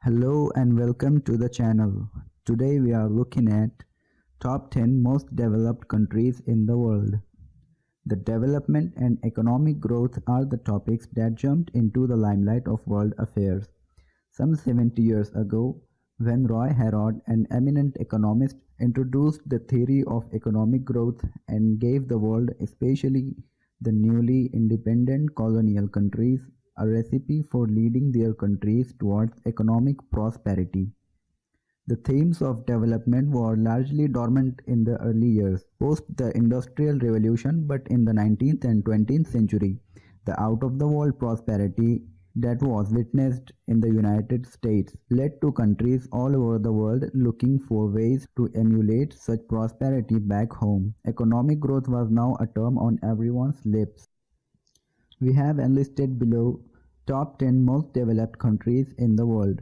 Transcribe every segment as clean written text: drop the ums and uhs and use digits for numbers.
Hello and welcome to the channel. Today we are looking at top 10 most developed countries in the world. The development and economic growth are the topics that jumped into the limelight of world affairs. Some 70 years ago, when Roy Harrod, an eminent economist, introduced the theory of economic growth and gave the world, especially the newly independent colonial countries, a recipe for leading their countries towards economic prosperity. The themes of development were largely dormant in the early years, post the Industrial Revolution, but in the 19th and 20th century, the out-of-the-world prosperity that was witnessed in the United States led to countries all over the world looking for ways to emulate such prosperity back home. Economic growth was now a term on everyone's lips. We have enlisted below top 10 most developed countries in the world.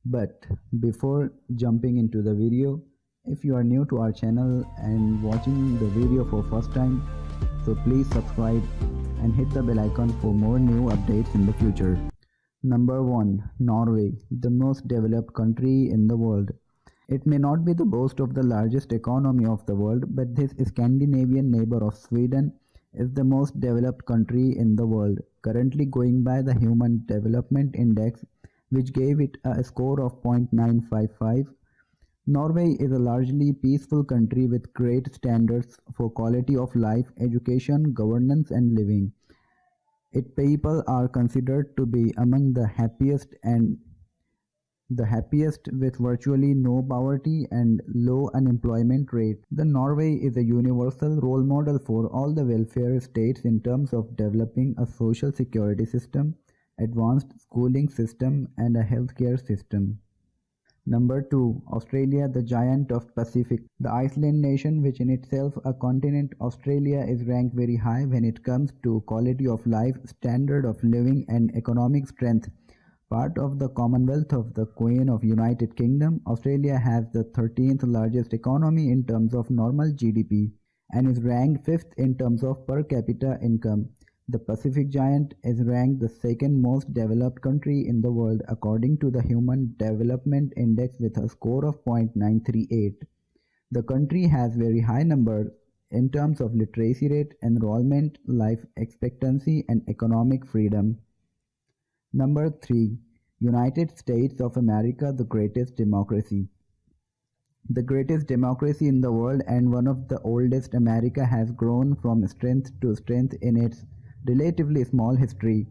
But before jumping into the video, if you are new to our channel and watching the video for first time, so please subscribe and hit the bell icon for more new updates in the future. Number 1. Norway, the most developed country in the world. It may not be the boast of the largest economy of the world, but this Scandinavian neighbor of Sweden is the most developed country in the world, currently going by the Human Development Index, which gave it a score of 0.955. Norway is a largely peaceful country with great standards for quality of life, education, governance and living. Its people are considered to be among the happiest with virtually no poverty and low unemployment rate. The Norway is a universal role model for all the welfare states in terms of developing a social security system, advanced schooling system and a healthcare system. Number 2. Australia, the giant of Pacific. The island nation, which in itself a continent, Australia is ranked very high when it comes to quality of life, standard of living and economic strength. Part of the Commonwealth of the Queen of United Kingdom, Australia has the 13th largest economy in terms of normal GDP and is ranked 5th in terms of per capita income. The Pacific Giant is ranked the second most developed country in the world according to the Human Development Index with a score of 0.938. The country has very high numbers in terms of literacy rate, enrollment, life expectancy and economic freedom. Number 3. United States of America, the greatest democracy. The greatest democracy in the world and one of the oldest, America has grown from strength to strength in its relatively small history.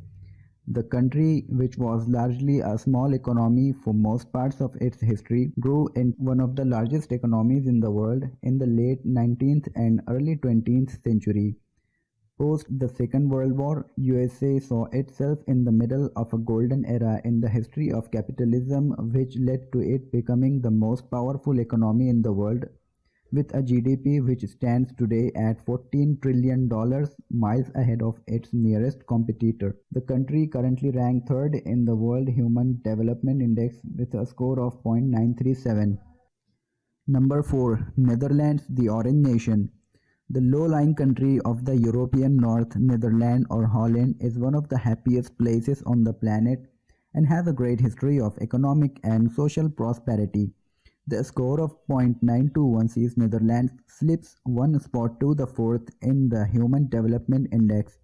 The country, which was largely a small economy for most parts of its history, grew into one of the largest economies in the world in the late 19th and early 20th century. Post the Second World War, USA saw itself in the middle of a golden era in the history of capitalism, which led to it becoming the most powerful economy in the world, with a GDP which stands today at $14 trillion, miles ahead of its nearest competitor. The country currently ranked 3rd in the World Human Development Index with a score of 0.937. Number 4. Netherlands, the Orange Nation. The low-lying country of the European North, Netherlands or Holland, is one of the happiest places on the planet and has a great history of economic and social prosperity. The score of 0.921 sees Netherlands slips one spot to the 4th in the Human Development Index.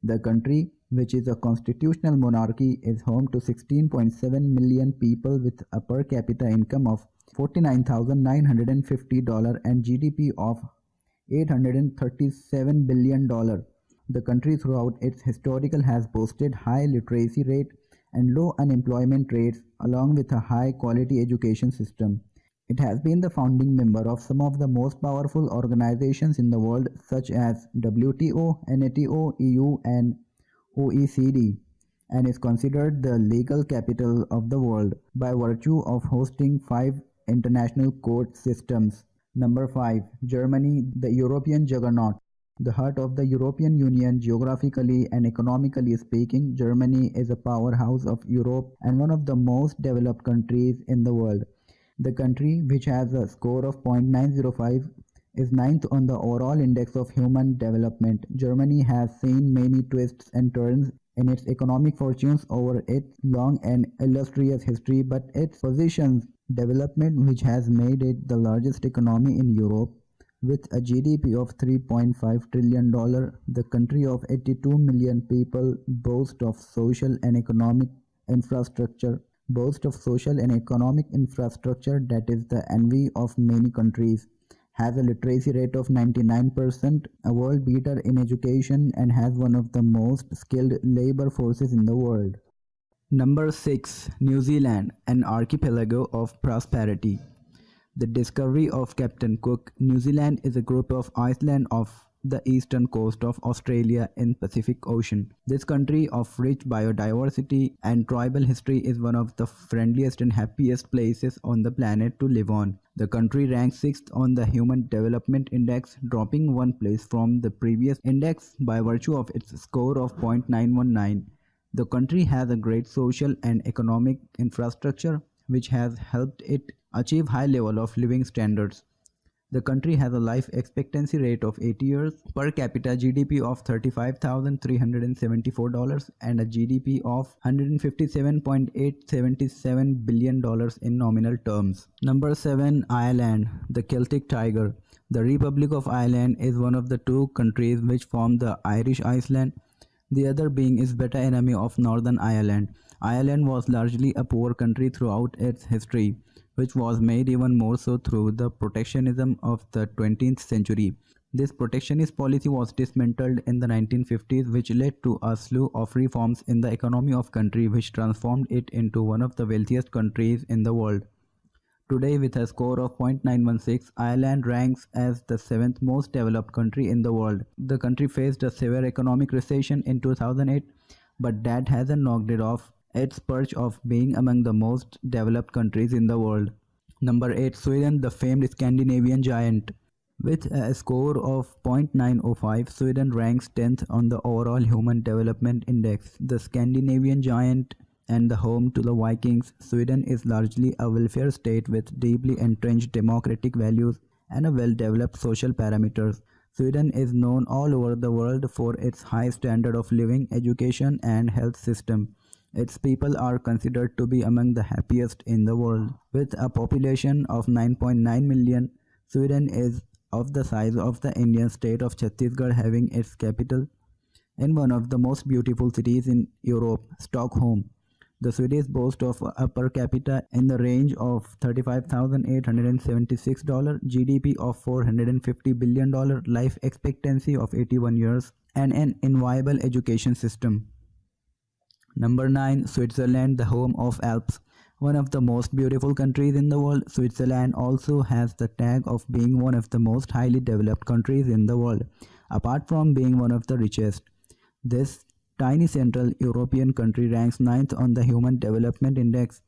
The country, which is a constitutional monarchy, is home to 16.7 million people with a per capita income of $49,950 and GDP of $837 billion. The country throughout its historical has boasted high literacy rate and low unemployment rates along with a high quality education system. It has been the founding member of some of the most powerful organizations in the world such as WTO, NATO, EU and OECD and is considered the legal capital of the world by virtue of hosting 5 international court systems. Number 5. Germany, the European juggernaut. The heart of the European Union, geographically and economically speaking, Germany is a powerhouse of Europe and one of the most developed countries in the world. The country, which has a score of 0.905, is 9th on the overall index of human development. Germany has seen many twists and turns in its economic fortunes over its long and illustrious history, but its positions development which has made it the largest economy in Europe. With a GDP of $3.5 trillion, the country of 82 million people boast of social and economic infrastructure that is the envy of many countries, has a literacy rate of 99%, a world beater in education, and has one of the most skilled labor forces in the world. Number 6. New Zealand, an archipelago of prosperity. The discovery of Captain Cook. New Zealand is a group of islands off the eastern coast of Australia in Pacific Ocean. This country of rich biodiversity and tribal history is one of the friendliest and happiest places on the planet to live on. The country ranks 6th on the Human Development Index, dropping one place from the previous index by virtue of its score of 0.919. The country has a great social and economic infrastructure which has helped it achieve high level of living standards. The country has a life expectancy rate of 80 years, per capita GDP of $35,374 and a GDP of $157.877 billion in nominal terms. Number 7. Ireland, the Celtic Tiger. The Republic of Ireland is one of the two countries which form the Irish Iceland, the other being its bitter enemy of Northern Ireland. Ireland was largely a poor country throughout its history, which was made even more so through the protectionism of the 20th century. This protectionist policy was dismantled in the 1950s, which led to a slew of reforms in the economy of country which transformed it into one of the wealthiest countries in the world. Today, with a score of 0.916, Ireland ranks as the 7th most developed country in the world. The country faced a severe economic recession in 2008, but that hasn't knocked it off its perch of being among the most developed countries in the world. Number 8. Sweden, the famed Scandinavian giant. With a score of 0.905, Sweden ranks 10th on the overall Human Development Index. The Scandinavian giant and the home to the Vikings, Sweden is largely a welfare state with deeply entrenched democratic values and a well-developed social parameters. Sweden is known all over the world for its high standard of living, education, and health system. Its people are considered to be among the happiest in the world. With a population of 9.9 million, Sweden is of the size of the Indian state of Chhattisgarh, having its capital in one of the most beautiful cities in Europe, Stockholm. The Swedes boast of a per capita in the range of $35,876, GDP of $450 billion, life expectancy of 81 years, and an inviolable education system. Number 9. Switzerland, the home of Alps. One of the most beautiful countries in the world, Switzerland also has the tag of being one of the most highly developed countries in the world, apart from being one of the richest. This tiny Central European country ranks 9th on the Human Development Index,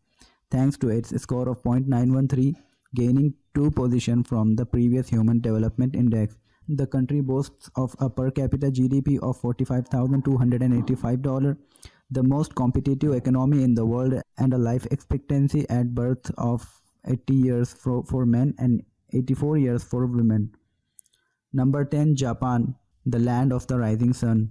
thanks to its score of 0.913, gaining 2 positions from the previous Human Development Index. The country boasts of a per capita GDP of $45,285, the most competitive economy in the world, and a life expectancy at birth of 80 years for men and 84 years for women. Number 10. Japan, the land of the rising sun.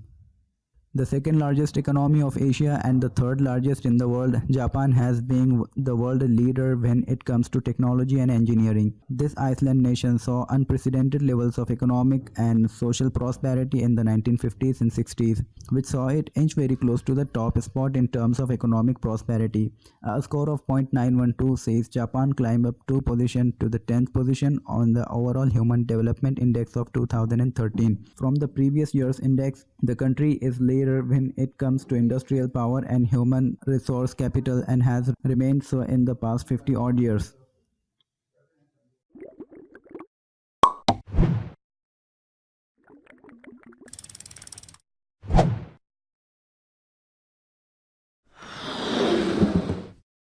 The second largest economy of Asia and the third largest in the world, Japan has been the world leader when it comes to technology and engineering. This island nation saw unprecedented levels of economic and social prosperity in the 1950s and 60s, which saw it inch very close to the top spot in terms of economic prosperity. A score of 0.912 sees Japan climb up 2 positions to the 10th position on the overall Human Development Index of 2013. From the previous year's index, the country is leader when it comes to industrial power and human resource capital and has remained so in the past 50 odd years.